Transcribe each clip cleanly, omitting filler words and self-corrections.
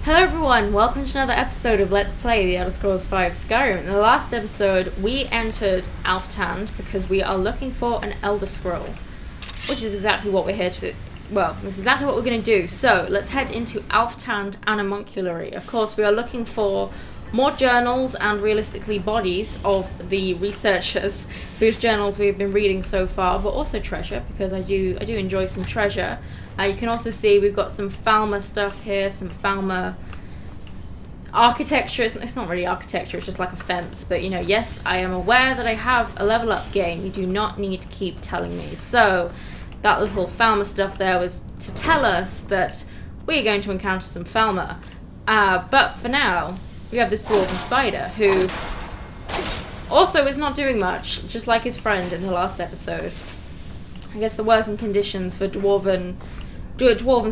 Hello everyone, welcome to another episode of Let's Play The Elder Scrolls V Skyrim. In the last episode, we entered Alftand because we are looking for an Elder Scroll, which is exactly what we're here to... Well, this is exactly what we're going to do. So, let's head into Alftand Animonculary. Of course, we are looking for more journals and, realistically, bodies of the researchers whose journals we've been reading so far, but also treasure, because I do enjoy some treasure. You can also see we've got some Falmer stuff here, some Falmer architecture. It's not really architecture, it's just like a fence. But, you know, yes, I am aware that I have a level up game. You do not need to keep telling me. So, that little Falmer stuff there was to tell us that we're going to encounter some Falmer. But for now, we have this dwarven spider who also is not doing much, just like his friend in the last episode. I guess the working conditions for dwarven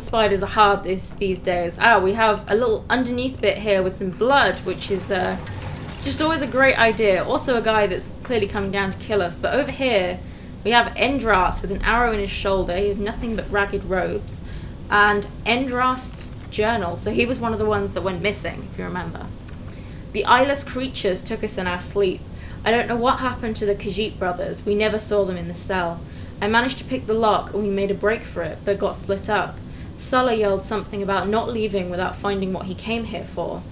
spiders are hard these days. We have a little underneath bit here with some blood, which is just always a great idea. Also a guy that's clearly coming down to kill us. But over here, we have Endrast with an arrow in his shoulder. He has nothing but ragged robes. And Endrast's journal. So he was one of the ones that went missing, if you remember. The eyeless creatures took us in our sleep. I don't know what happened to the Khajiit brothers. We never saw them in the cell. I managed to pick the lock and we made a break for it, but got split up. Sulla yelled something about not leaving without finding what he came here for.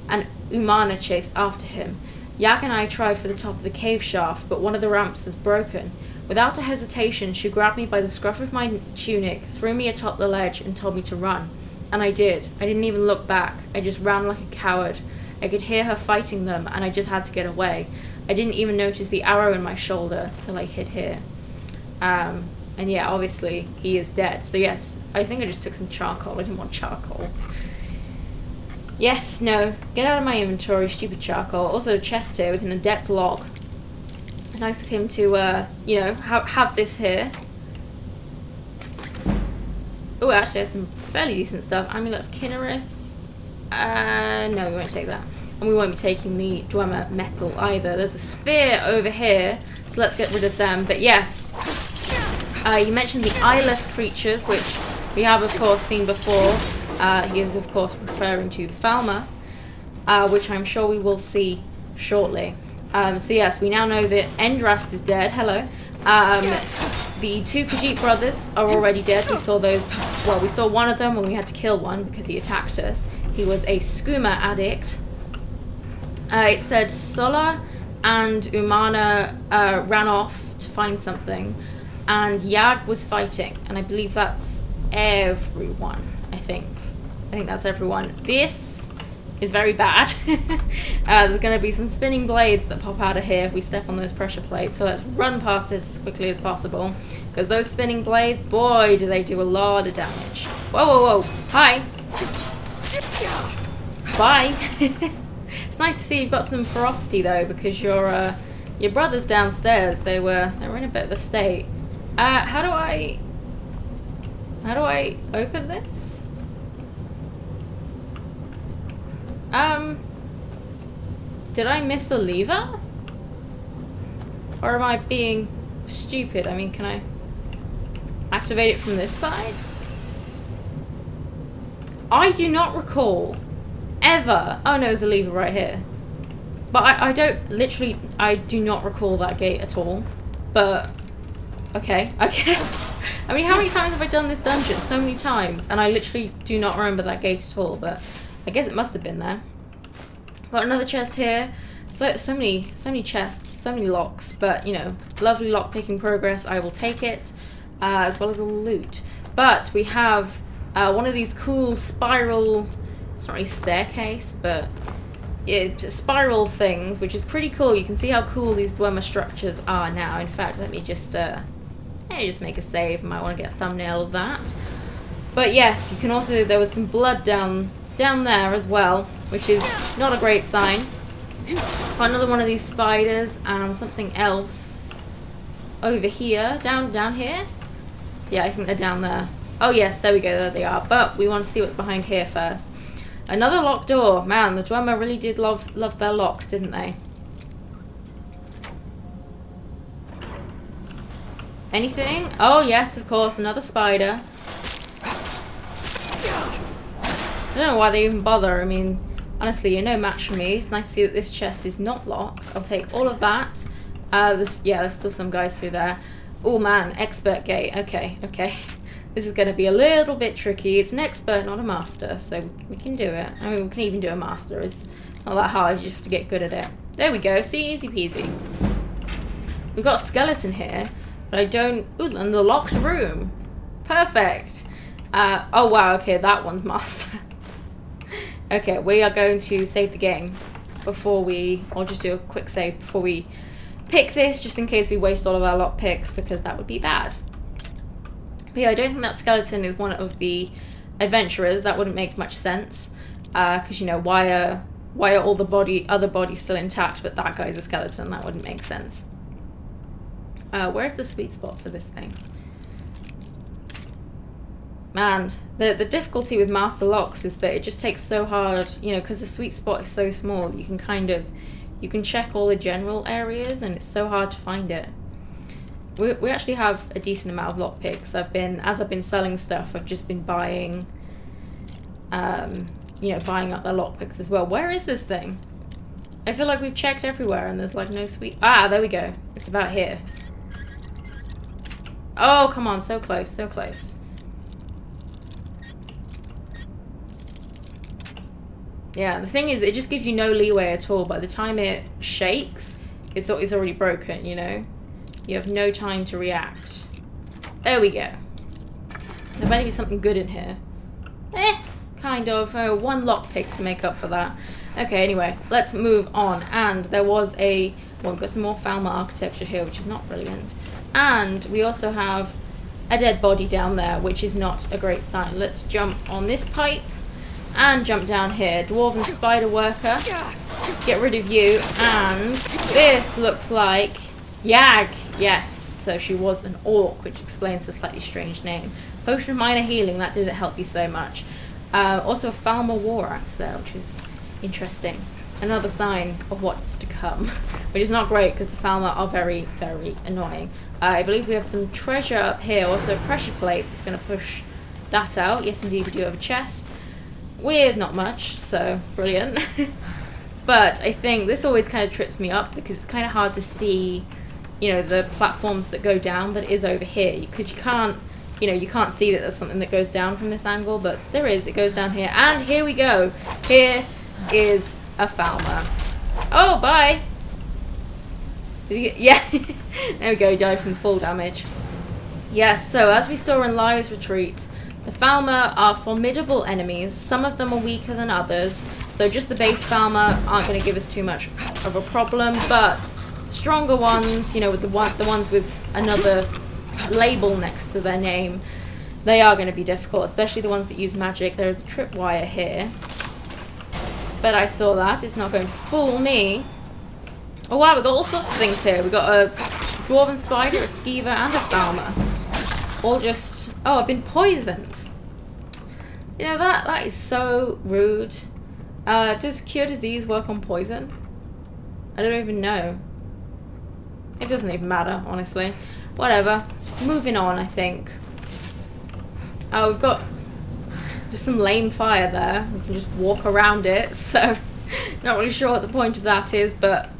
And Umana chased after him. Yak and I tried for the top of the cave shaft, but one of the ramps was broken. Without a hesitation, she grabbed me by the scruff of my tunic, threw me atop the ledge, and told me to run. And I did. I didn't even look back. I just ran like a coward. I could hear her fighting them, and I just had to get away. I didn't even notice the arrow in my shoulder till I hid here. And yeah, obviously, he is dead. So yes, I think I just took some charcoal. I didn't want charcoal. Yes, no. Get out of my inventory, stupid charcoal. Also a chest here with an adept log. Nice of him to, you know, have this here. Oh, actually, there's some fairly decent stuff. Amulet of Kinnereth. No, we won't take that. And we won't be taking the Dwemer metal either. There's a sphere over here, so let's get rid of them. But yes, you mentioned the eyeless creatures, which we have, of course, seen before. He is, of course, referring to the Falmer, which I'm sure we will see shortly. So yes, we now know that Endrast is dead. Hello. The two Khajiit brothers are already dead. We saw those. Well, we saw one of them when we had to kill one because he attacked us. He was a skooma addict. It said Sulla and Umana ran off to find something, and Yag was fighting. And I believe that's everyone. I think that's everyone. This is very bad. There's going to be some spinning blades that pop out of here if we step on those pressure plates. So let's run past this as quickly as possible, because those spinning blades, boy, do they do a lot of damage. Whoa, whoa, whoa. Hi. Bye. It's nice to see you've got some ferocity though, because your brothers downstairs, they were in a bit of a state. How do I open this? Did I miss a lever? Or am I being stupid? I mean, can I activate it from this side? I do not recall ever... Oh no, there's a lever right here. But I do not recall that gate at all. But, okay. I mean, how many times have I done this dungeon? So many times. And I literally do not remember that gate at all, but I guess it must have been there. Got another chest here. So many chests, so many locks, but, you know, lovely lock-picking progress. I will take it, as well as a loot. But we have one of these cool spiral... It's not really staircase, but spiral things, which is pretty cool. You can see how cool these Dwemer structures are now. In fact, let me just make a save. I might want to get a thumbnail of that. But yes, you can also... There was some blood down there as well, which is not a great sign. Got another one of these spiders and something else over here. Down here? Yeah, I think they're down there. Oh yes, there we go, there they are. But we want to see what's behind here first. Another locked door. Man, the Dwemer really did love their locks, didn't they? Anything? Oh yes, of course, another spider. don't know why they even bother. I mean, honestly, you're no match for me. It's nice to see that this chest is not locked. I'll take all of that. There's still some guys through there. Oh man, expert gate. Okay. This is going to be a little bit tricky. It's an expert, not a master, so we can do it. I mean, we can even do a master. It's not that hard. You just have to get good at it. There we go. See, easy peasy. We've got a skeleton here, but I don't... Ooh, and the locked room. Perfect. Oh wow, okay, that one's master. Okay, we are going to save the game before we... I'll just do a quick save before we pick this, just in case we waste all of our lock picks, because that would be bad. But yeah, I don't think that skeleton is one of the adventurers. That wouldn't make much sense. Because, you know, why are all the other bodies still intact, but that guy's a skeleton? That wouldn't make sense. Where's the sweet spot for this thing? Man, the difficulty with master locks is that it just takes so hard, you know, because the sweet spot is so small. You can check all the general areas, and it's so hard to find it. We actually have a decent amount of lockpicks. As I've been selling stuff, I've just been buying, buying up the lockpicks as well. Where is this thing? I feel like we've checked everywhere and there's like no sweet... Ah, there we go. It's about here. Oh, come on. So close, so close. Yeah, the thing is, it just gives you no leeway at all. By the time it shakes, it's already broken, you know? You have no time to react. There we go. There better be something good in here. Kind of. One lockpick to make up for that. Okay, anyway, let's move on. And there was we've got some more Falmer architecture here, which is not brilliant. And we also have a dead body down there, which is not a great sign. Let's jump on this pipe and jump down here. Dwarven spider worker. Get rid of you. And this looks like Yag. Yes. So she was an orc, which explains the slightly strange name. Potion of minor healing. That didn't help you so much. Also a Falmer war axe there, which is interesting. Another sign of what's to come, which is not great because the Falmer are very, very annoying. I believe we have some treasure up here. Also a pressure plate that's going to push that out. Yes, indeed, we do have a chest. With not much, so brilliant. But I think this always kind of trips me up because it's kind of hard to see, you know, the platforms that go down, but it is over here because you can't see that there's something that goes down from this angle, but there is. It goes down here, and here we go. Here is a Falmer. Oh, bye. Yeah, there we go. He died from full damage. Yes. So as we saw in Liar's Retreat, the Falmer are formidable enemies. Some of them are weaker than others. So just the base Falmer aren't going to give us too much of a problem, but stronger ones, you know, with the ones with another label next to their name, they are going to be difficult, especially the ones that use magic. There is a tripwire here, but I saw that. It's not going to fool me. Oh wow, we've got all sorts of things here. We've got a dwarven spider, a skeever, and a Falmer. All just... Oh, I've been poisoned. You know, that is so rude. Does cure disease work on poison? I don't even know. It doesn't even matter, honestly. Whatever. Moving on, I think. Oh, we've got just some lame fire there. We can just walk around it, so not really sure what the point of that is, but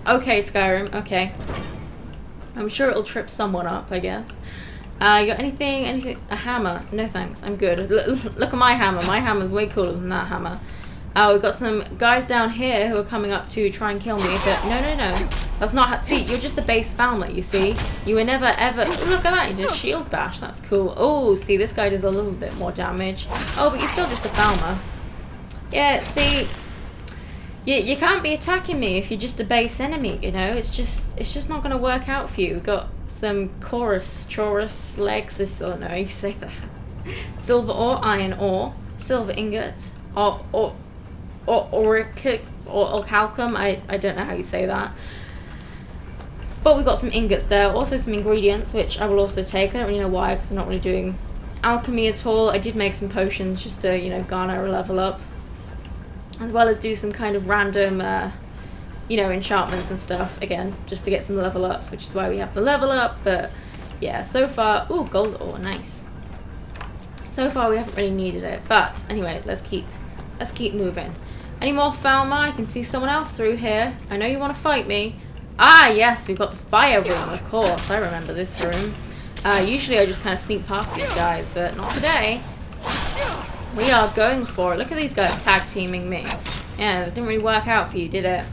okay, Skyrim, okay. I'm sure it'll trip someone up, I guess. You got anything? A hammer? No thanks, I'm good. Look at my hammer. My hammer's way cooler than that hammer. We've got some guys down here who are coming up to try and kill me, but no. That's not how... See, you're just a base Falmer, you see? You were never, ever... Oh, look at that, you just shield bash. That's cool. Oh, see, this guy does a little bit more damage. Oh, but you're still just a Falmer. Yeah, see... You can't be attacking me if you're just a base enemy, you know? It's just not going to work out for you. We've got some chorus legs. I still don't know how you say that. Silver ore, iron ore, silver ingot, or calcum. I don't know how you say that. But we've got some ingots there. Also some ingredients, which I will also take. I don't really know why, because I'm not really doing alchemy at all. I did make some potions just to, you know, garner a level up. As well as do some kind of random, enchantments and stuff. Again, just to get some level ups, which is why we have the level up. But yeah, so far... Ooh, gold ore, nice. So far we haven't really needed it. But anyway, let's keep let's keep moving. Any more Falmer? I can see someone else through here. I know you want to fight me. Ah, yes, we've got the fire room, of course. I remember this room. Usually I just kind of sneak past these guys, but not today. We are going for it. Look at these guys tag teaming me. Yeah, that didn't really work out for you, did it?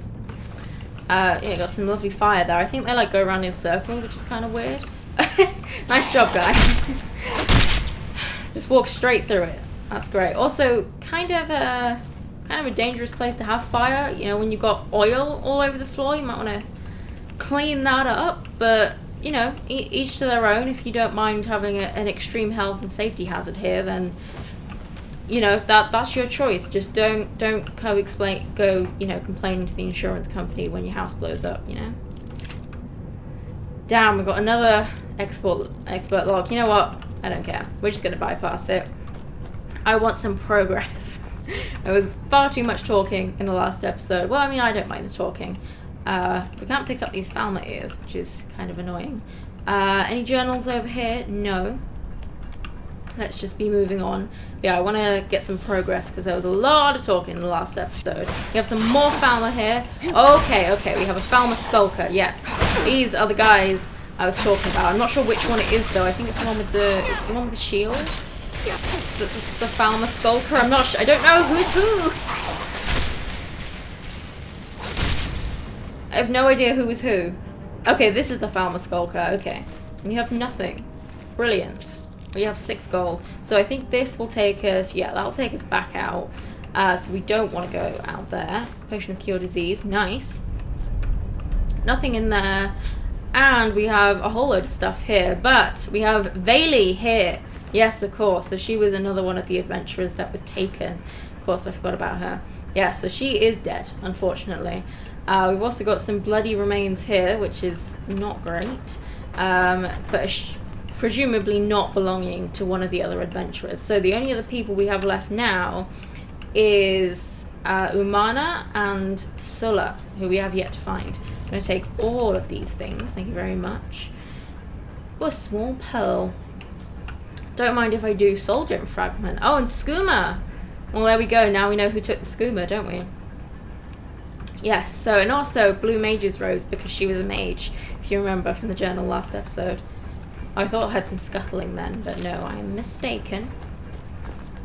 Yeah, got some lovely fire there. I think they like go around in circles, which is kind of weird. Nice job, guys. Just walk straight through it. That's great. Also, kind of a dangerous place to have fire. You know, when you've got oil all over the floor, you might want to clean that up. But you know, each to their own. If you don't mind having an extreme health and safety hazard here, then you know that's your choice. Just don't go complaining to the insurance company when your house blows up. You know. Damn, we've got another expert log. You know what? I don't care. We're just gonna bypass it. I want some progress. There was far too much talking in the last episode. Well, I mean, I don't mind the talking. We can't pick up these Falmer ears, which is kind of annoying. Any journals over here? No. Let's just be moving on. Yeah, I want to get some progress because there was a lot of talking in the last episode. We have some more Falmer here. Okay, we have a Falmer Skulker. Yes, these are the guys I was talking about. I'm not sure which one it is though. I think it's the one with the shield. The Falmer Skulker. I'm not sure. I don't know who's who. I have no idea who is who. Okay, this is the Falmer Skulker. Okay, and you have nothing. Brilliant. We have 6 gold. So I think this will take us, yeah, that'll take us back out. So we don't want to go out there. Potion of Cure Disease. Nice. Nothing in there. And we have a whole load of stuff here. But we have Vayli here. Yes, of course. So she was another one of the adventurers that was taken. Of course, I forgot about her. Yeah, so she is dead, unfortunately. We've also got some bloody remains here, which is not great. But presumably not belonging to one of the other adventurers. So the only other people we have left now is Umana and Sulla, who we have yet to find. I'm going to take all of these things. Thank you very much. Oh, a small pearl. Don't mind if I do soul gem fragment. Oh, and skooma. Well, there we go. Now we know who took the skooma, don't we? Yes. So, and also blue mage's rose because she was a mage, if you remember from the journal last episode. I thought I had some scuttling then, but no, I am mistaken.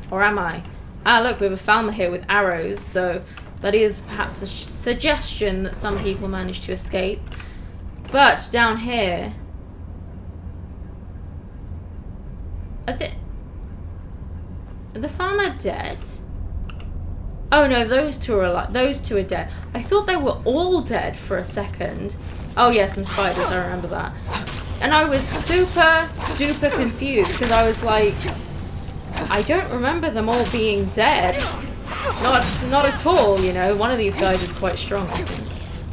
Or am I? Ah, look, we have a Falmer here with arrows, so that is perhaps a suggestion that some people managed to escape. But down here... Are the Falmer dead? Oh no, those two are alive. Those two are dead. I thought they were all dead for a second. Oh yes, and spiders, I remember that. And I was super duper confused because I was like, I don't remember them all being dead. Not at all, you know. One of these guys is quite strong.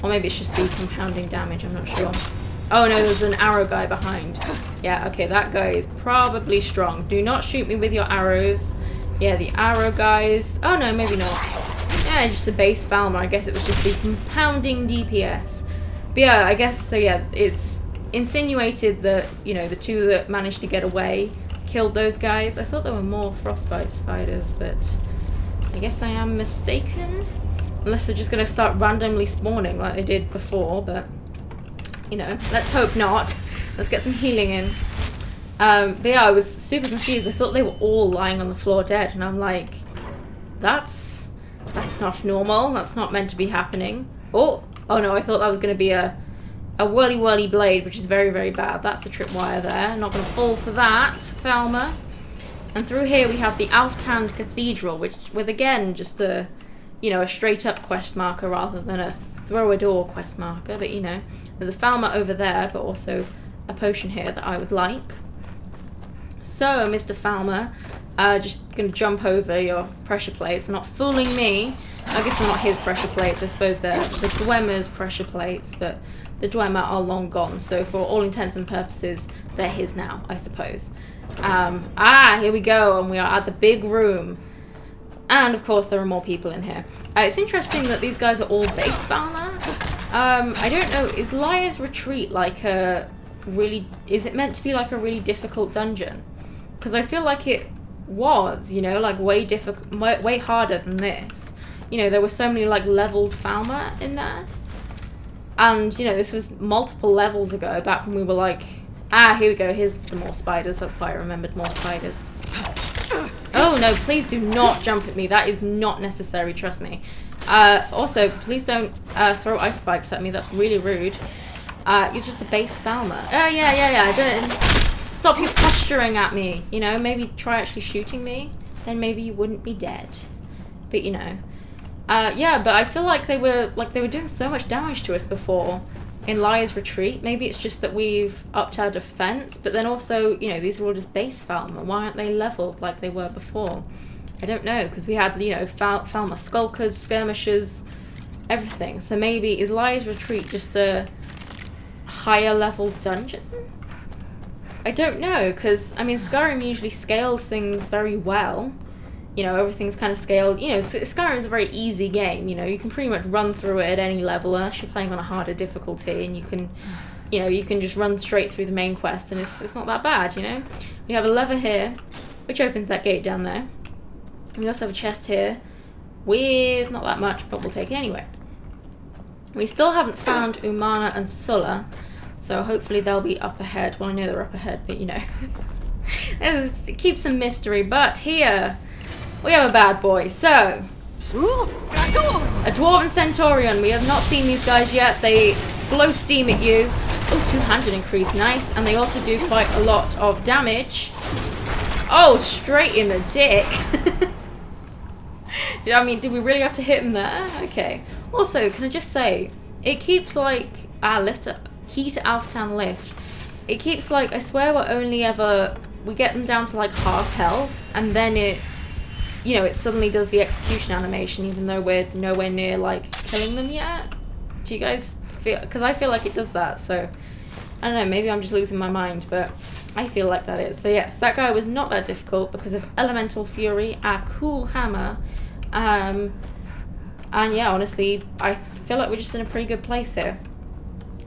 Or maybe it's just the compounding damage, I'm not sure. Oh no, there's an arrow guy behind. Yeah, okay, that guy is probably strong. Do not shoot me with your arrows. Yeah, the arrow guys. Oh no, maybe not. Yeah, just a base Falmer. I guess it was just the compounding DPS. But yeah, I guess, so yeah, it's insinuated that, you know, the two that managed to get away killed those guys. I thought there were more frostbite spiders, but I guess I am mistaken. Unless they're just going to start randomly spawning like they did before, but, you know, let's hope not. Let's get some healing in. But yeah, I was super confused. I thought they were all lying on the floor dead, and I'm like, that's not normal. That's not meant to be happening. Oh no, I thought that was going to be a whirly blade, which is very, very bad. That's the tripwire there. Not going to fall for that, Falmer. And through here we have the Alftand Cathedral, with again just a, you know, a straight up quest marker rather than a throw a door quest marker. But you know, there's a Falmer over there, but also a potion here that I would like. So, Mr. Falmer, just going to jump over your pressure plates. They're not fooling me. I guess they're not his pressure plates. I suppose they're the Dwemer's pressure plates, but the Dwemer are long gone. So, for all intents and purposes, they're his now, I suppose. Here we go, and we are at the big room. And, of course, there are more people in here. It's interesting that these guys are all base Falmer. I don't know, is Liar's Retreat like a really... Is it meant to be like a really difficult dungeon? Because I feel like it was, you know, like way difficult, way harder than this. You know, there were so many like leveled Falmer in there. And, you know, this was multiple levels ago, back when we were like, ah, here we go, here's the more spiders. That's why I remembered more spiders. Oh no, please do not jump at me. That is not necessary, trust me. Also, please don't throw ice spikes at me. That's really rude. You're just a base Falmer. Oh, yeah. Don't stop you posturing at me. You know, maybe try actually shooting me. Then maybe you wouldn't be dead. But, you know. Yeah, but I feel like they were doing so much damage to us before in Liar's Retreat. Maybe it's just that we've upped our defense, but then also, you know, these are all just base Falmer. Why aren't they leveled like they were before? I don't know, because we had, you know, Falmer Skulkers, Skirmishers, everything. So maybe, is Liar's Retreat just a higher level dungeon? I don't know, because, I mean, Skyrim usually scales things very well. You know, everything's kind of scaled. You know, Skyrim's a very easy game, you know, you can pretty much run through it at any level unless you're playing on a harder difficulty, and you can, you know, you can just run straight through the main quest, and it's not that bad, you know. We have a lever here, which opens that gate down there. We also have a chest here with not that much, but we'll take it anyway. We still haven't found Umana and Sulla, so hopefully they'll be up ahead. Well, I know they're up ahead, but you know. It keeps some mystery, but here we have a bad boy. So, a Dwarven Centaurion. We have not seen these guys yet. They blow steam at you. Oh, 200 increase, nice. And they also do quite a lot of damage. Oh, straight in the dick. I mean, did we really have to hit him there? Okay. Also, can I just say, it keeps like, key to Alftown lift. It keeps like, I swear we're only ever, we get them down to like half health, and then it, you know, it suddenly does the execution animation, even though we're nowhere near like killing them yet. Do you guys feel, because I feel like it does that, so, I don't know, maybe I'm just losing my mind, but I feel like that is. So yes, that guy was not that difficult because of Elemental Fury, our cool hammer. And yeah, honestly, I feel like we're just in a pretty good place here.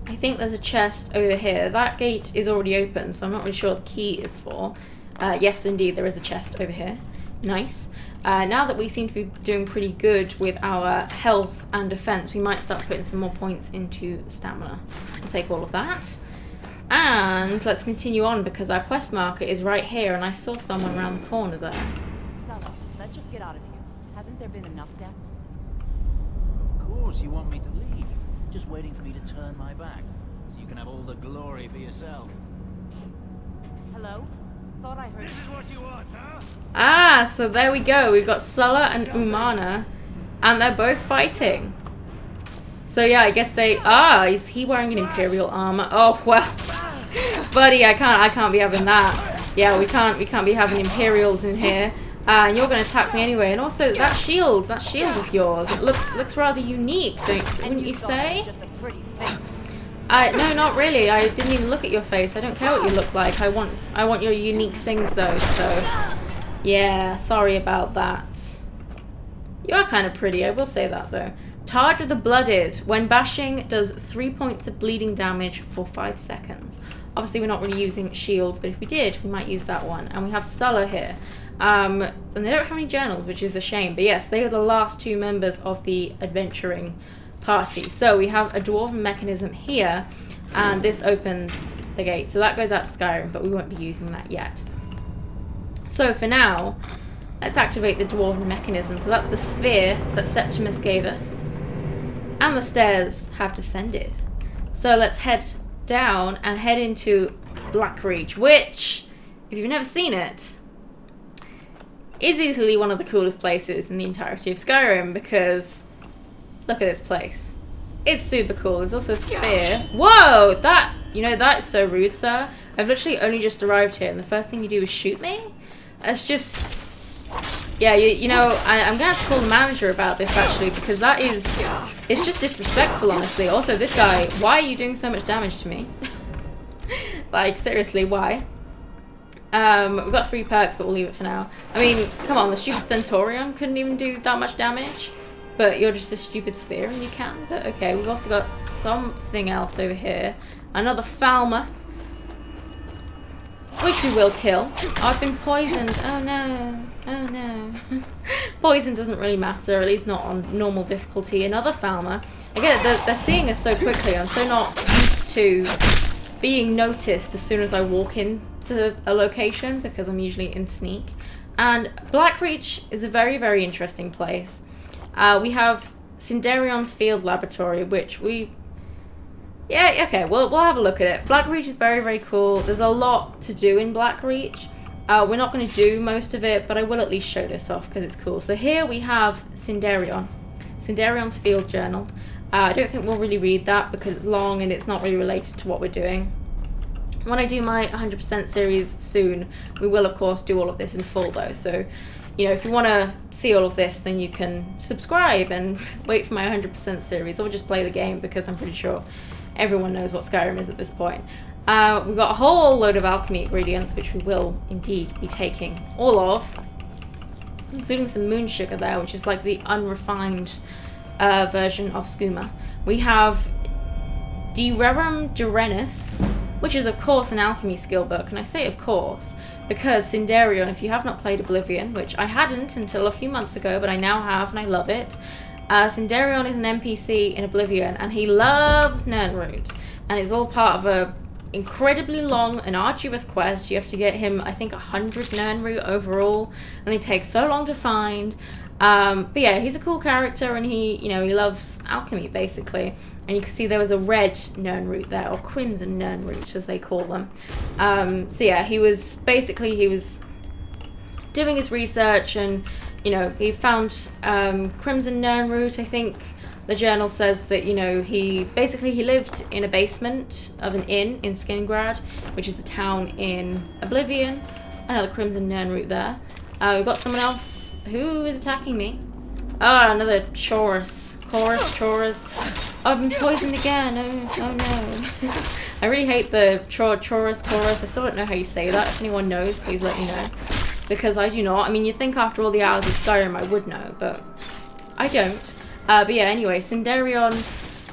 I think there's a chest over here. That gate is already open, so I'm not really sure what the key is for. Yes, indeed, there is a chest over here. Nice. Now that we seem to be doing pretty good with our health and defense, we might start putting some more points into stamina. I'll take all of that. And let's continue on, because our quest marker is right here, and I saw someone around the corner there. Sulla, let's just get out of here. Hasn't there been enough death? Of course you want me to leave. Just waiting for me to turn my back, so you can have all the glory for yourself. Hello? Thought I heard. This is what you want, huh? Ah, so there we go. We've got Sulla and Umana, and they're both fighting. So yeah, I guess they. Ah, is he wearing an Imperial armor? Oh well, buddy, I can't be having that. Yeah, we can't be having Imperials in here. And you're going to attack me anyway. And also that shield of yours, it looks rather unique, wouldn't you say? No, not really. I didn't even look at your face. I don't care what you look like. I want your unique things though. So yeah, sorry about that. You are kind of pretty. I will say that though. Targe of the Blooded. When bashing, does 3 points of bleeding damage for 5 seconds. Obviously, we're not really using shields, but if we did, we might use that one. And we have Sulla here. And they don't have any journals, which is a shame. But yes, they are the last 2 members of the adventuring party. So we have a Dwarven mechanism here, and this opens the gate. So that goes out to Skyrim, but we won't be using that yet. So for now, let's activate the Dwarven mechanism. So that's the sphere that Septimus gave us. And the stairs have descended. So let's head down and head into Blackreach, which, if you've never seen it, is easily one of the coolest places in the entirety of Skyrim, because look at this place. It's super cool. There's also a sphere. Whoa! That is so rude, sir. I've literally only just arrived here, and the first thing you do is shoot me? That's just... Yeah, you know, I'm gonna have to call the manager about this, actually, because that is... It's just disrespectful, honestly. Also, this guy, why are you doing so much damage to me? Like, seriously, why? We've got 3 perks, but we'll leave it for now. I mean, come on, the stupid Centaurion couldn't even do that much damage. But you're just a stupid sphere and you can. But okay, we've also got something else over here. Another Falmer. which we will kill. I've been poisoned. Oh no. Oh no. Poison doesn't really matter, at least not on normal difficulty. Another Falmer. Again, they're seeing us so quickly. I'm so not used to being noticed as soon as I walk into a location because I'm usually in sneak. And Blackreach is a very, very interesting place. We have Cinderion's Field Laboratory, which yeah, okay, we'll have a look at it. Blackreach is very, very cool. There's a lot to do in Blackreach. We're not going to do most of it, but I will at least show this off because it's cool. So here we have Cinderion. Cinderion's Field Journal. I don't think we'll really read that because it's long and it's not really related to what we're doing. When I do my 100% series soon, we will of course do all of this in full though. So, you know, if you want to see all of this, then you can subscribe and wait for my 100% series, or just play the game because I'm pretty sure everyone knows what Skyrim is at this point. We've got a whole load of alchemy ingredients, which we will indeed be taking all of, including some moon sugar there, which is like the unrefined version of skooma. We have De Rerum Durenis, which is of course an alchemy skill book, and I say of course because Cinderion, if you have not played Oblivion, which I hadn't until a few months ago, but I now have and I love it, Cinderion is an NPC in Oblivion and he loves Nirnroot, and it's all part of a incredibly long and arduous quest. You have to get him, I think, 100 Nirnroot overall, and they take so long to find. But yeah, he's a cool character, and he loves alchemy basically. And you can see there was a red Nirnroot there, or crimson Nirnroot as they call them. So yeah, he was doing his research, and he found crimson Nirnroot. I think the journal says that he lived in a basement of an inn in Skingrad, which is the town in Oblivion. Another crimson Nirnroot there. We've got someone else who is attacking me. Another Chorus. I've been poisoned again. Oh no. I really hate the Chorus. I still don't know how you say that. If anyone knows, please let me know. Because I do not. I mean, you'd think after all the hours of Skyrim I would know, but I don't. But yeah, anyway, Cinderion,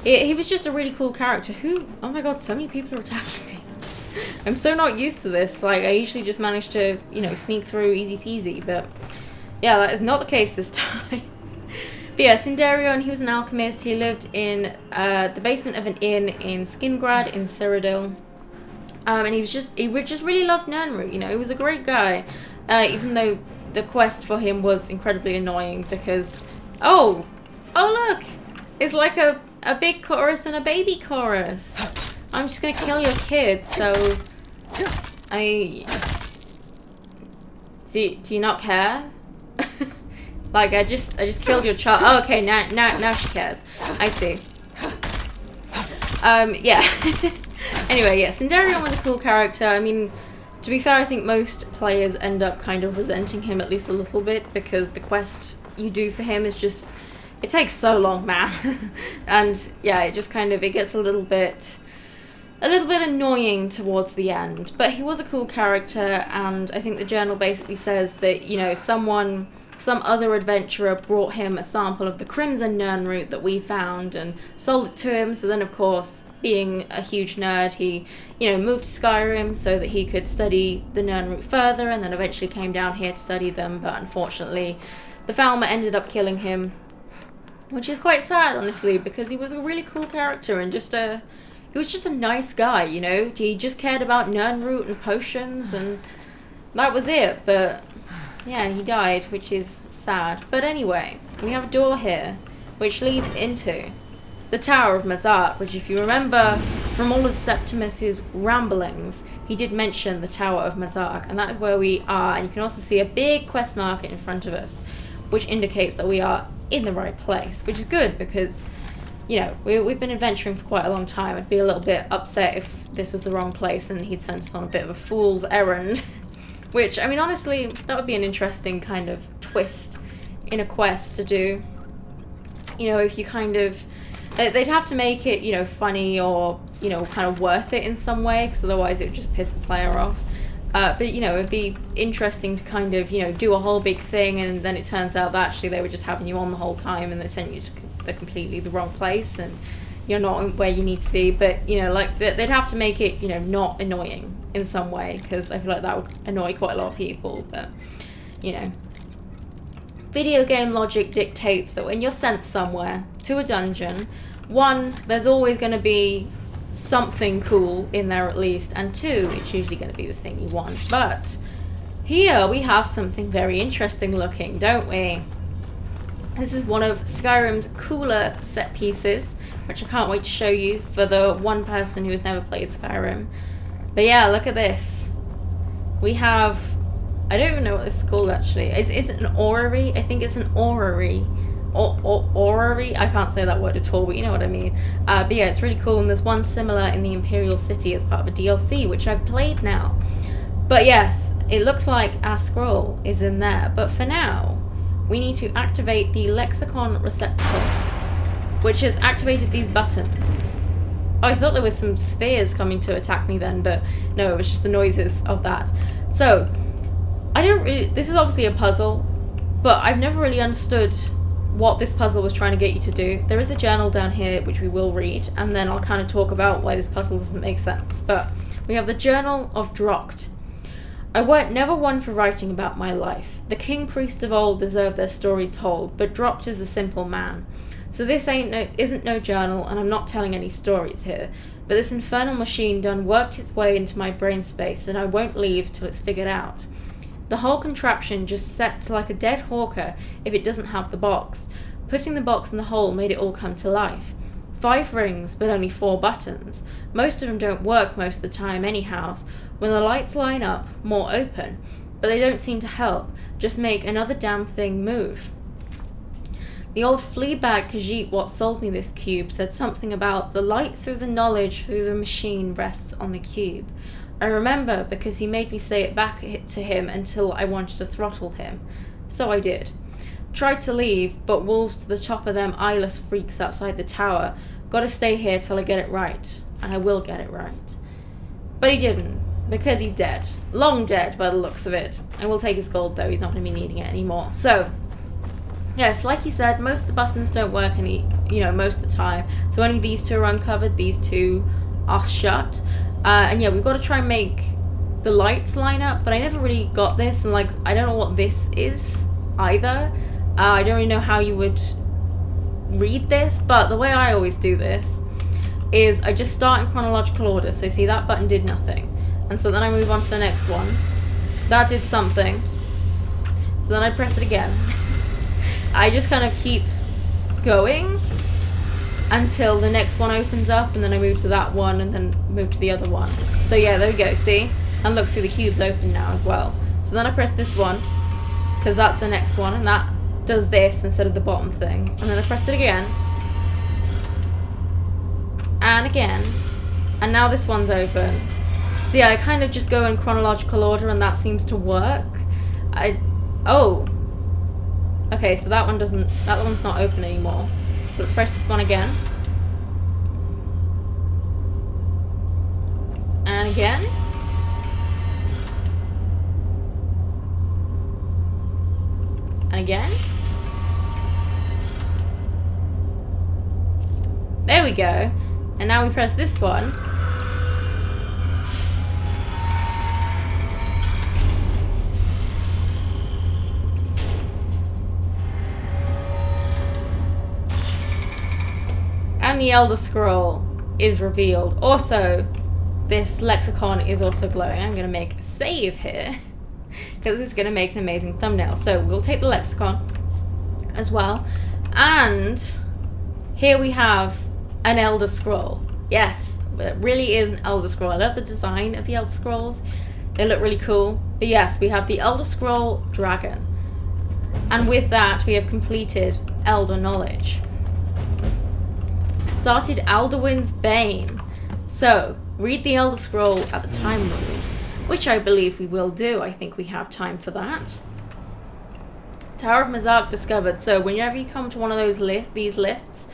he was just a really cool character who... Oh my god, so many people are attacking me. I'm so not used to this. Like, I usually just manage to, sneak through easy peasy, but... Yeah, that is not the case this time. But yeah, Cinderion, he was an alchemist. He lived in the basement of an inn in Skingrad in Cyrodiil. And he just really loved Nirnroot, he was a great guy. Even though the quest for him was incredibly annoying because... Oh look! It's like a big chorus and a baby chorus. I'm just gonna kill your kid, so... Do you not care? Like, I just killed your child. Oh, okay, now she cares. I see. Yeah. Anyway, yeah, Cinderion was a cool character. I mean, to be fair, I think most players end up kind of resenting him at least a little bit because the quest you do for him is just... It takes so long, man. And yeah, it just kind of... It gets a little bit annoying towards the end. But he was a cool character, and I think the journal basically says that, some other adventurer brought him a sample of the crimson Nirnroot that we found and sold it to him. So then, of course, being a huge nerd, he, moved to Skyrim so that he could study the Nirnroot further, and then eventually came down here to study them. But unfortunately, the Falmer ended up killing him, which is quite sad, honestly, because he was a really cool character and he was just a nice guy, He just cared about Nirnroot and potions, and that was it. But yeah, he died, which is sad. But anyway, we have a door here, which leads into the Tower of Mazark, which, if you remember from all of Septimus's ramblings, he did mention the Tower of Mazark, and that is where we are. And you can also see a big quest marker in front of us, which indicates that we are in the right place, which is good because, we've been adventuring for quite a long time. I'd be a little bit upset if this was the wrong place and he'd sent us on a bit of a fool's errand. Which, I mean, honestly, that would be an interesting kind of twist in a quest to do. If you kind of... They'd have to make it, funny or, kind of worth it in some way, because otherwise it would just piss the player off. But, it'd be interesting to kind of, do a whole big thing, and then it turns out that actually they were just having you on the whole time, and they sent you to completely the wrong place, and, you're not where you need to be. But, you know, like, they'd have to make it, you know, not annoying in some way, because I feel like that would annoy quite a lot of people. But, you know, video game logic dictates that when you're sent somewhere to a dungeon, one, there's always going to be something cool in there at least, and two, it's usually going to be the thing you want. But here we have something very interesting looking, don't we? This is one of Skyrim's cooler set pieces, which I can't wait to show you for the one person who has never played Skyrim. But yeah, look at this. We have, I don't even know what this is called actually. Is it an orrery? I think it's an orrery. Orrery? I can't say that word at all, but you know what I mean. But yeah, it's really cool, and there's one similar in the Imperial City as part of a DLC, which I've played now. But yes, it looks like our scroll is in there. But for now, we need to activate the lexicon receptacle, which has activated these buttons. Oh, I thought there was some spheres coming to attack me then, but no, it was just the noises of that. So, this is obviously a puzzle, but I've never really understood what this puzzle was trying to get you to do. There is a journal down here, which we will read, and then I'll kind of talk about why this puzzle doesn't make sense. But we have the Journal of Droct. I weren't never one for writing about my life. The king priests of old deserve their stories told, but Droct is a simple man. So this isn't no journal, and I'm not telling any stories here. But this infernal machine done worked its way into my brain space, and I won't leave till it's figured out. The whole contraption just sets like a dead hawker if it doesn't have the box. Putting the box in the hole made it all come to life. 5 rings, but only 4 buttons. Most of them don't work most of the time anyhow. When the lights line up, more open. But they don't seem to help, just make another damn thing move. The old fleabag Khajiit what sold me this cube said something about the light through the knowledge through the machine rests on the cube. I remember because he made me say it back to him until I wanted to throttle him. So I did. Tried to leave, but wolves to the top of them eyeless freaks outside the tower. Gotta stay here till I get it right. And I will get it right. But he didn't, because he's dead. Long dead by the looks of it. I will take his gold though, he's not going to be needing it anymore. So, yes, like you said, most of the buttons don't work most of the time. So only these 2 are uncovered, these 2 are shut. And yeah, we've got to try and make the lights line up, but I never really got this, and like, I don't know what this is either. I don't really know how you would read this, but the way I always do this is I just start in chronological order. So see, that button did nothing, and so then I move on to the next one. That did something, so then I press it again. I just kind of keep going until the next one opens up, and then I move to that one, and then move to the other one. So yeah, there we go, see? And look, see, the cube's open now as well. So then I press this one, because that's the next one, and that does this instead of the bottom thing. And then I press it again. And again. And now this one's open. So yeah, I kind of just go in chronological order, and that seems to work. Oh. Okay, so that one's not open anymore. So let's press this one again. And again. And again. There we go. And now we press this one. And the Elder Scroll is revealed. Also, this lexicon is also glowing. I'm going to make a save here, because it's going to make an amazing thumbnail. So we'll take the lexicon as well. And here we have an Elder Scroll. Yes, it really is an Elder Scroll. I love the design of the Elder Scrolls. They look really cool. But yes, we have the Elder Scroll Dragon. And with that, we have completed Elder Knowledge. Started Alduin's Bane. So, read the Elder Scroll at the time rule, which I believe we will do. I think we have time for that. Tower of Mazark discovered. So, whenever you come to one of those these lifts,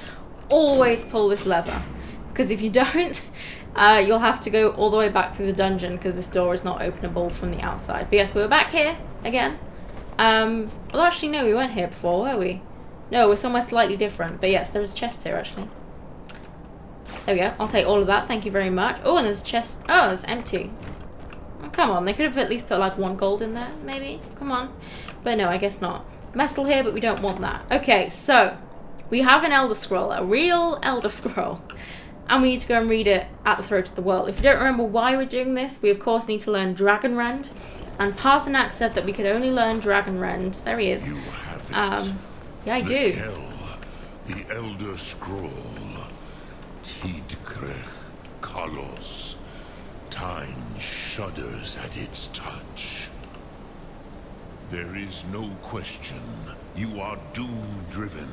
always pull this lever. Because if you don't, you'll have to go all the way back through the dungeon, because this door is not openable from the outside. But yes, we were back here again. Although actually, no, we weren't here before, were we? No, we're somewhere slightly different. But yes, there is a chest here, actually. There we go. I'll take all of that. Thank you very much. Oh, and there's a chest. Oh, it's empty. Oh, come on. They could have at least put like 1 gold in there, maybe. Come on. But no, I guess not. Metal here, but we don't want that. Okay, so we have an Elder Scroll, a real Elder Scroll. And we need to go and read it at the throat of the world. If you don't remember why we're doing this, we of course need to learn Dragonrend. And Parthenax said that we could only learn Dragonrend. There he is. You have it. Yeah, I do. Kell, the Elder Scroll. Tidkrech Kalos. Time shudders at its touch. There is no question. You are doom-driven.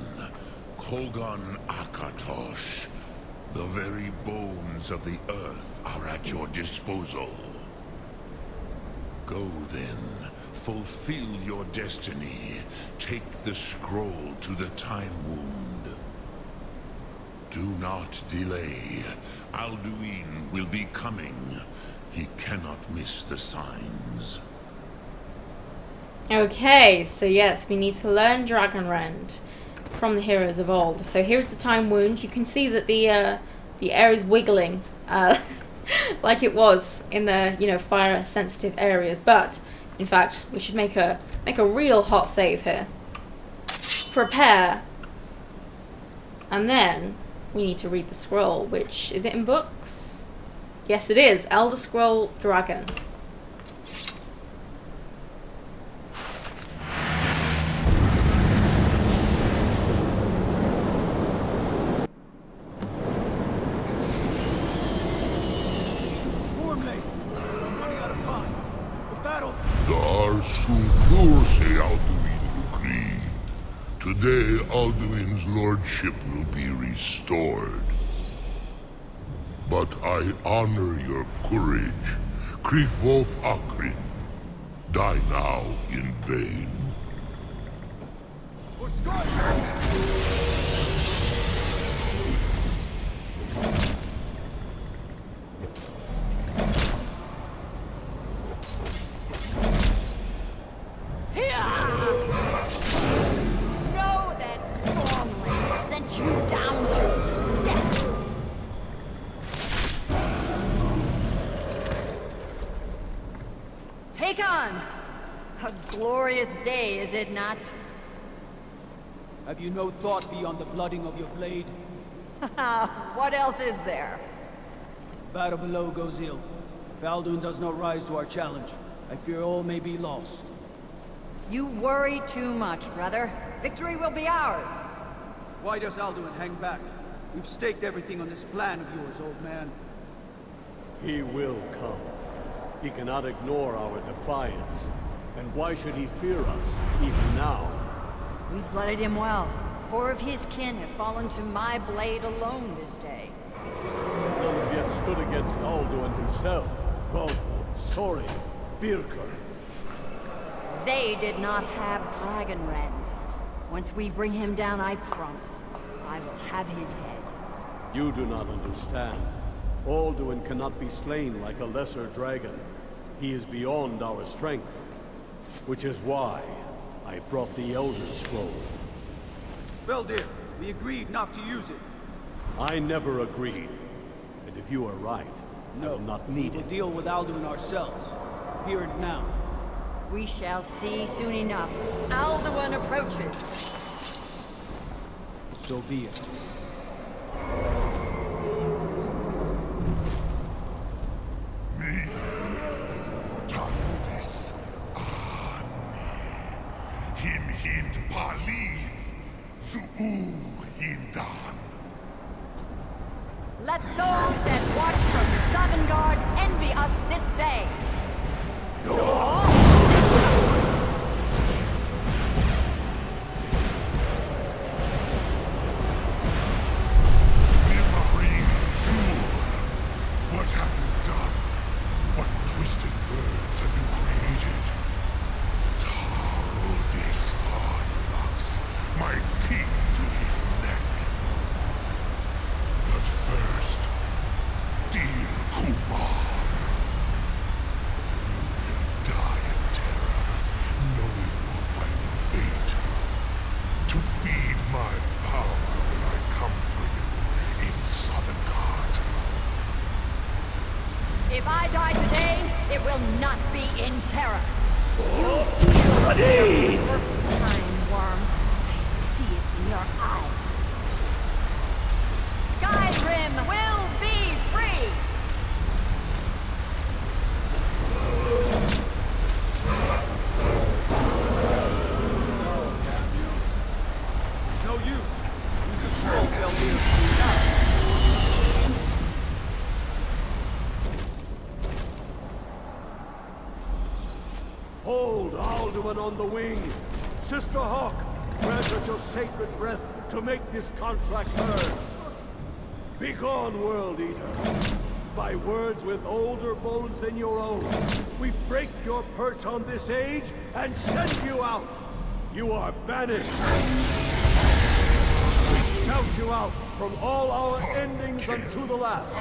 Kogan Akatosh. The very bones of the earth are at your disposal. Go then, fulfill your destiny. Take the scroll to the Time Wound. Do not delay. Alduin will be coming. He cannot miss the signs. Okay, so yes, we need to learn Dragonrend from the heroes of old. So here's the Time Wound. You can see that the air is wiggling like it was in the fire sensitive areas. But in fact, we should make a real hot save here. Prepare, and then we need to read the scroll. Which is it in books? Yes, it is. Elder Scroll Dragon. Today, Alduin's lordship will be restored. But I honor your courage. Krivoth Akrin. Die now in vain. For Skyrim! A glorious day, is it not? Have you no thought beyond the blooding of your blade? What else is there? Battle below goes ill. If Alduin does not rise to our challenge, I fear all may be lost. You worry too much, brother. Victory will be ours. Why does Alduin hang back? We've staked everything on this plan of yours, old man. He will come. He cannot ignore our defiance. And why should he fear us, even now? We blooded him well. 4 of his kin have fallen to my blade alone this day. None have yet stood against Alduin himself. Both Sori, Birker. They did not have Dragonrend. Once we bring him down, I promise, I will have his head. You do not understand. Alduin cannot be slain like a lesser dragon. He is beyond our strength. Which is why I brought the Elder Scroll. Veldir, we agreed not to use it. I never agreed. And if you are right, I will not need We'll it. deal with Alduin ourselves. Here and now. We shall see soon enough. Alduin approaches. So be it. Me, Tardis, Him Hind Paliv, Zuu Hindan. Let those that watch from Sovngarde envy us this day. What have you done? What twisted words have you created? Tardis Arthrax, my teeth to his neck. But first, dear Kumar, you will die will not be in terror. You feel it for the first time, worm. I see it in your eyes. Skyrim will be free! It's no use. Use the scroll, Belmir. Hold Alduin on the wing. Sister Hawk, grant us your sacred breath to make this contract heard. Begone, World Eater. By words with older bones than your own, we break your perch on this age and send you out. You are banished. We shout you out from all our endings unto the last.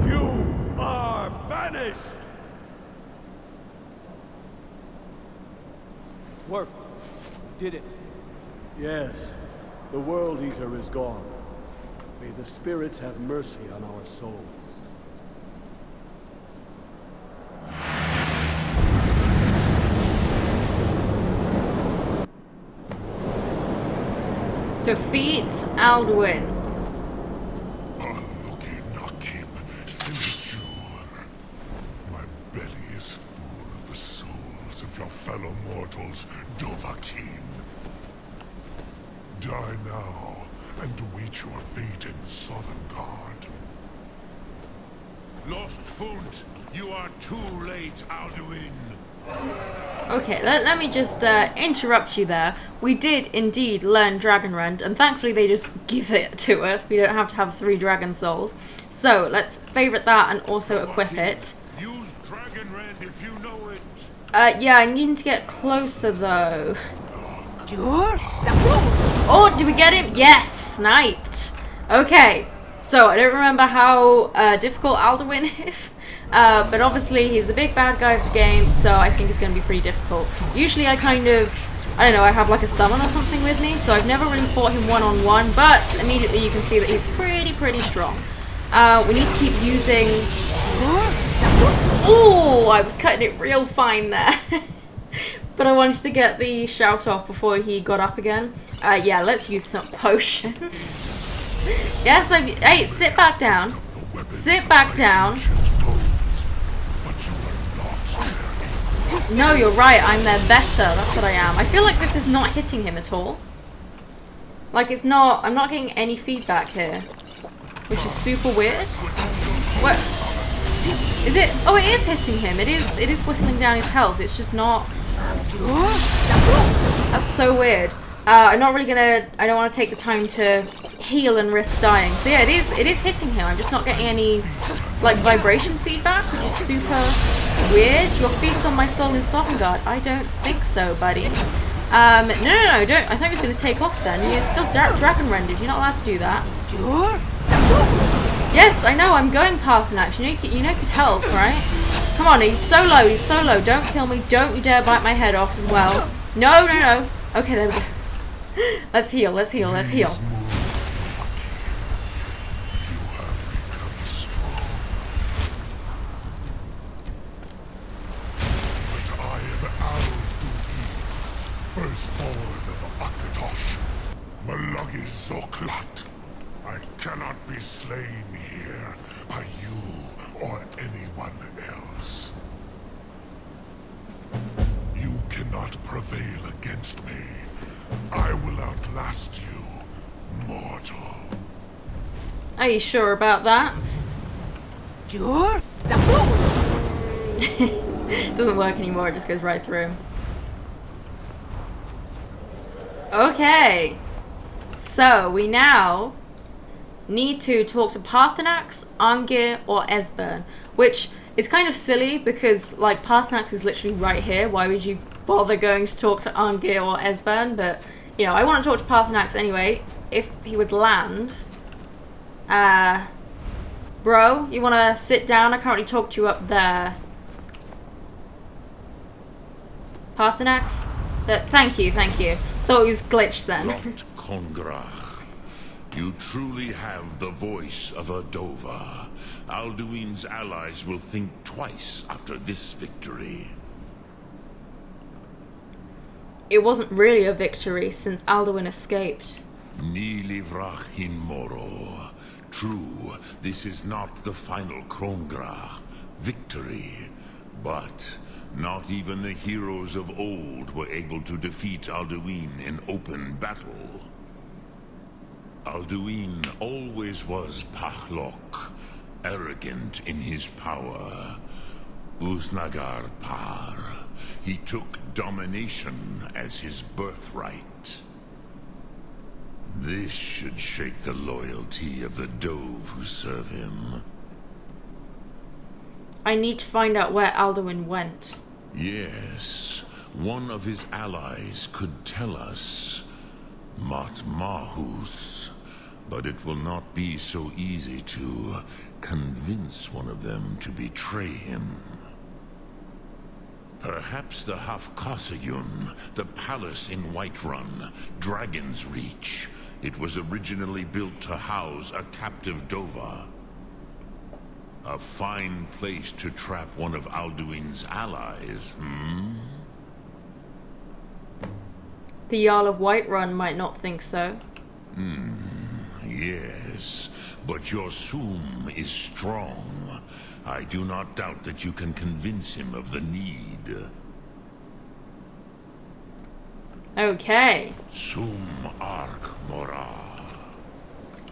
You are banished! Worked. Did it. Yes, the World Eater is gone. May the spirits have mercy on our souls. Defeat Alduin. My belly is full of the souls of your fellow mortals, Dovahkiin. Die now, and await your fate in Sovngarde. Lost Funt, you are too late, Alduin. Okay, let me just interrupt you there. We did indeed learn Dragonrend, and thankfully they just give it to us. We don't have to have 3 dragon souls. So let's favorite that and also equip it. Use Dragonrend if you know it. Yeah, I need to get closer though. Oh, did we get him? Yes, sniped. Okay, so I don't remember how difficult Alduin is. But obviously he's the big bad guy of the game, so I think it's going to be pretty difficult. Usually I don't know, I have like a summon or something with me, so I've never really fought him one-on-one, but immediately you can see that he's pretty strong. We need to keep using... Ooh, I was cutting it real fine there. But I wanted to get the shout off before he got up again. Yeah, let's use some potions. Yes, hey, sit back down. Sit back down. No, you're right, I'm their better, that's what I am. I feel like this is not hitting him at all. Like it's not, I'm not getting any feedback here. Which is super weird. What? Is it? Oh, it is hitting him. It is whittling down his health. It's just not. That's so weird. I'm not really gonna. I don't want to take the time to heal and risk dying. So yeah, it is hitting him. I'm just not getting any like vibration feedback, which is super weird. Your feast on my soul in Sovngarde. I don't think so, buddy. No, don't. I thought he was gonna take off then. You're still dragon rendered. You're not allowed to do that. Yes, I know. I'm going Parthenax. You know, could help, right? Come on, he's so low. He's so low. Don't kill me. Don't you dare bite my head off as well. No. Okay, there we go. Let's heal. Let's heal. But I am Al-Duin, firstborn of Akatosh, Malagi Zoklat. I cannot be slain here by you or anyone else. You cannot prevail against me. I will outlast you, mortal. Are you sure about that? It doesn't work anymore, it just goes right through. Okay. So, we now need to talk to Parthenax, Arngir, or Esbern. Which is kind of silly because, like, Parthenax is literally right here. Why would you bother going to talk to Arngir or Esbern? But, you know, I want to talk to Parthenax anyway. If he would land. Bro, you want to sit down? I can't really talk to you up there. Parthenax? Thank you. Thought it was glitched then. Lot Kongrach. You truly have the voice of a Dova. Alduin's allies will think twice after this victory. It wasn't really a victory since Alduin escaped. Ni livrach hin moro. True, this is not the final Krongra victory, but not even the heroes of old were able to defeat Alduin in open battle. Alduin always was Pahlok, arrogant in his power. Uznagar Par. He took domination as his birthright. This should shake the loyalty of the Dove who serve him. I need to find out where Alduin went. Yes, one of his allies could tell us. Matmahus. But it will not be so easy to convince one of them to betray him. Perhaps the Hafkasayun, the palace in Whiterun, Dragon's Reach. It was originally built to house a captive Dova. A fine place to trap one of Alduin's allies, The Jarl of Whiterun might not think so. Yes, but your Soom is strong. I do not doubt that you can convince him of the need. Okay. Soom Ark Mora.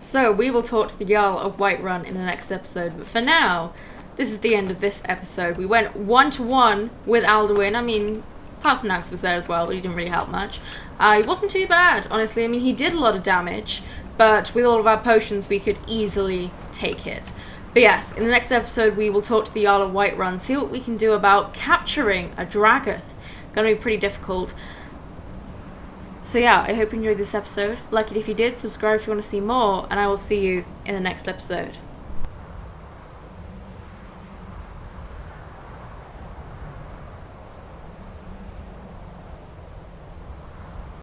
So, we will talk to the Jarl of Whiterun in the next episode, but for now, this is the end of this episode. We went 1-to-1 with Alduin. I mean, apart from Nax was there as well, but he didn't really help much. He wasn't too bad, honestly. I mean, he did a lot of damage, but with all of our potions, we could easily take it. But yes, in the next episode, we will talk to the Jarl of Whiterun, see what we can do about capturing a dragon. Gonna be pretty difficult. So yeah, I hope you enjoyed this episode. Like it if you did, subscribe if you want to see more, and I will see you in the next episode.